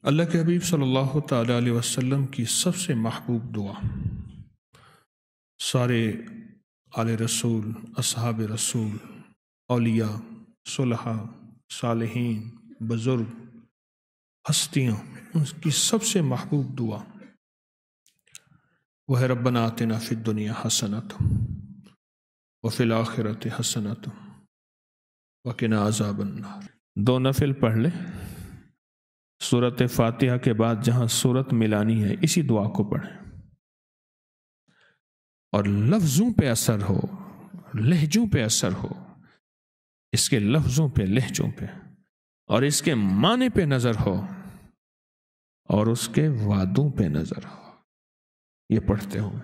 اللہ کے حبیب صلی اللہ تعالیٰ علیہ وسلم کی سب سے محبوب دعا، سارے آل رسول، اصحاب رسول، اولیاء، صلحاء، صالحین، بزرگ، ہستیاں، ان کی سب سے محبوب دعا وہ ہے ربنا آتنا فی الدنیا حسنۃ وفی الآخرۃ حسنۃ وقنا عذاب النار۔ دو نفل پڑھ لیں۔ سورۃ فاتحہ کے بعد جہاں سورت ملانی ہے اسی دعا کو پڑھیں، اور لفظوں پہ اثر ہو، لہجوں پہ اثر ہو، اس کے لفظوں پہ، لہجوں پہ، اور اس کے معنی پہ نظر ہو، اور اس کے وعدوں پہ نظر ہو، یہ پڑھتے ہوں۔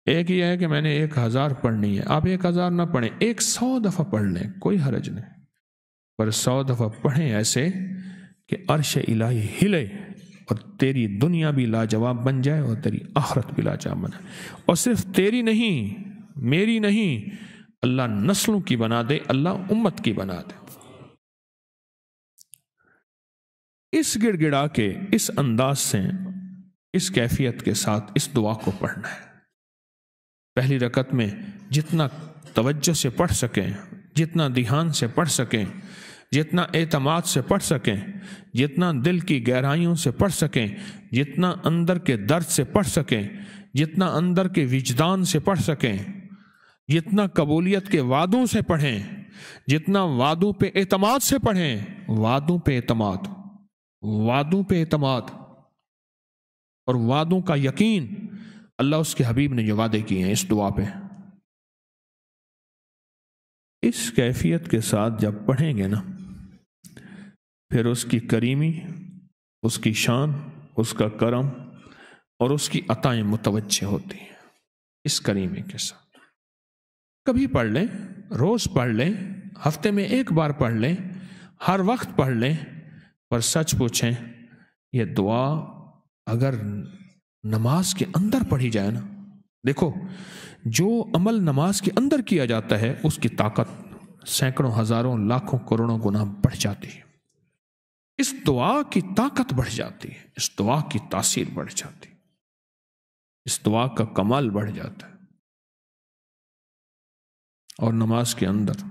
ایک یہ ہے کہ میں نے 1000 پڑھنی ہے، آپ 1000 نہ پڑھیں، 100 دفعہ پڑھ لیں، کوئی حرج نہیں، پر 100 دفعہ پڑھیں ایسے کہ عرش الہی ہلے اور تیری دنیا بھی لاجواب بن جائے اور تیری آخرت بھی لاجواب بن جائے، اور صرف تیری نہیں، میری نہیں، اللہ نسلوں کی بنا دے، اللہ امت کی بنا دے۔ اس گڑ گڑا کے، اس انداز سے، اس کیفیت کے ساتھ اس دعا کو پڑھنا ہے۔ پہلی رکعت میں جتنا توجہ سے پڑھ سکیں، جتنا دھیان سے پڑھ سکیں، جتنا اعتماد سے پڑھ سکیں، جتنا دل کی گہرائیوں سے پڑھ سکیں، جتنا اندر کے درد سے پڑھ سکیں، جتنا اندر کے وجدان سے پڑھ سکیں، جتنا قبولیت کے وعدوں سے پڑھیں، جتنا وعدوں پہ اعتماد سے پڑھیں، وعدوں پہ اعتماد، وعدوں پہ اعتماد اور وعدوں کا یقین۔ اللہ اس کے حبیب نے جو وعدے کیے ہیں اس دعا پہ، اس کیفیت کے ساتھ جب پڑھیں گے نا، پھر اس کی کریمی، اس کی شان، اس کا کرم اور اس کی عطائیں متوجہ ہوتی ہیں۔ اس کریمی کے ساتھ کبھی پڑھ لیں، روز پڑھ لیں، ہفتے میں 1 بار پڑھ لیں، ہر وقت پڑھ لیں، پر سچ پوچھیں یہ دعا اگر نماز کے اندر پڑھی جائے نا، دیکھو جو عمل نماز کے اندر کیا جاتا ہے اس کی طاقت سینکڑوں، ہزاروں، لاکھوں، کروڑوں گنا بڑھ جاتی ہے۔ اس دعا کی طاقت بڑھ جاتی ہے، اس دعا کی تاثیر بڑھ جاتی ہے، اس دعا کا کمال بڑھ جاتا ہے۔ اور نماز کے اندر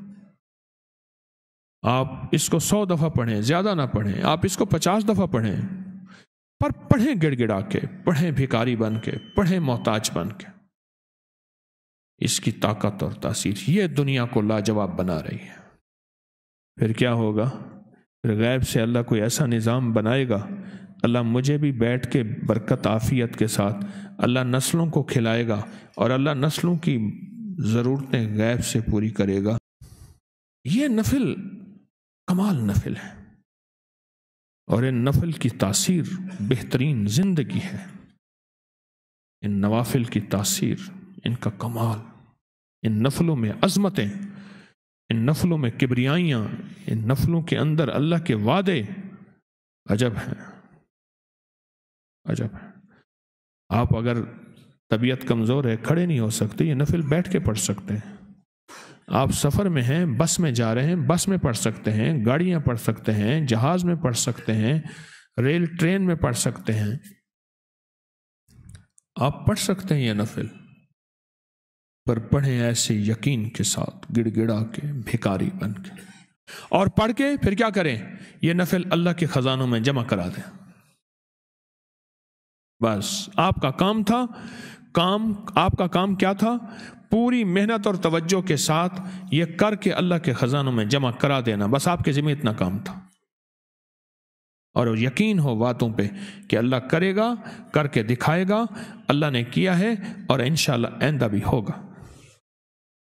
آپ اس کو 100 دفعہ پڑھیں، زیادہ نہ پڑھیں، آپ اس کو 50 دفعہ پڑھیں، پر پڑھیں گڑ گڑا کے، پڑھیں بھکاری بن کے، پڑھیں محتاج بن کے۔ اس کی طاقت اور تاثیر یہ دنیا کو لاجواب بنا رہی ہے۔ پھر کیا ہوگا؟ پھر غیب سے اللہ کوئی ایسا نظام بنائے گا، اللہ مجھے بھی بیٹھ کے برکت عافیت کے ساتھ اللہ نسلوں کو کھلائے گا، اور اللہ نسلوں کی ضرورتیں غیب سے پوری کرے گا۔ یہ نفل کمال نفل ہے، اور ان نفل کی تاثیر بہترین زندگی ہے۔ ان نوافل کی تاثیر، ان کا کمال، ان نفلوں میں عظمتیں، ان نفلوں میں کبریائیاں، ان نفلوں کے اندر اللہ کے وعدے عجب ہیں، عجب ہیں۔ آپ اگر طبیعت کمزور ہے، کھڑے نہیں ہو سکتے، یہ نفل بیٹھ کے پڑھ سکتے ہیں۔ آپ سفر میں ہیں، بس میں جا رہے ہیں، بس میں پڑھ سکتے ہیں، گاڑیاں پڑھ سکتے ہیں، جہاز میں پڑھ سکتے ہیں، ریل ٹرین میں پڑھ سکتے ہیں، آپ پڑھ سکتے ہیں یہ نفل، پر پڑھیں ایسے یقین کے ساتھ، گڑ گڑا کے، بھکاری بن کے، اور پڑھ کے پھر کیا کریں؟ یہ نفل اللہ کے خزانوں میں جمع کرا دیں۔ بس آپ کا کام تھا، آپ کا کام کیا تھا؟ پوری محنت اور توجہ کے ساتھ یہ کر کے اللہ کے خزانوں میں جمع کرا دینا، بس آپ کے ذمہ اتنا کام تھا، اور یقین ہو باتوں پہ کہ اللہ کرے گا، کر کے دکھائے گا، اللہ نے کیا ہے اور انشاءاللہ آئندہ بھی ہوگا۔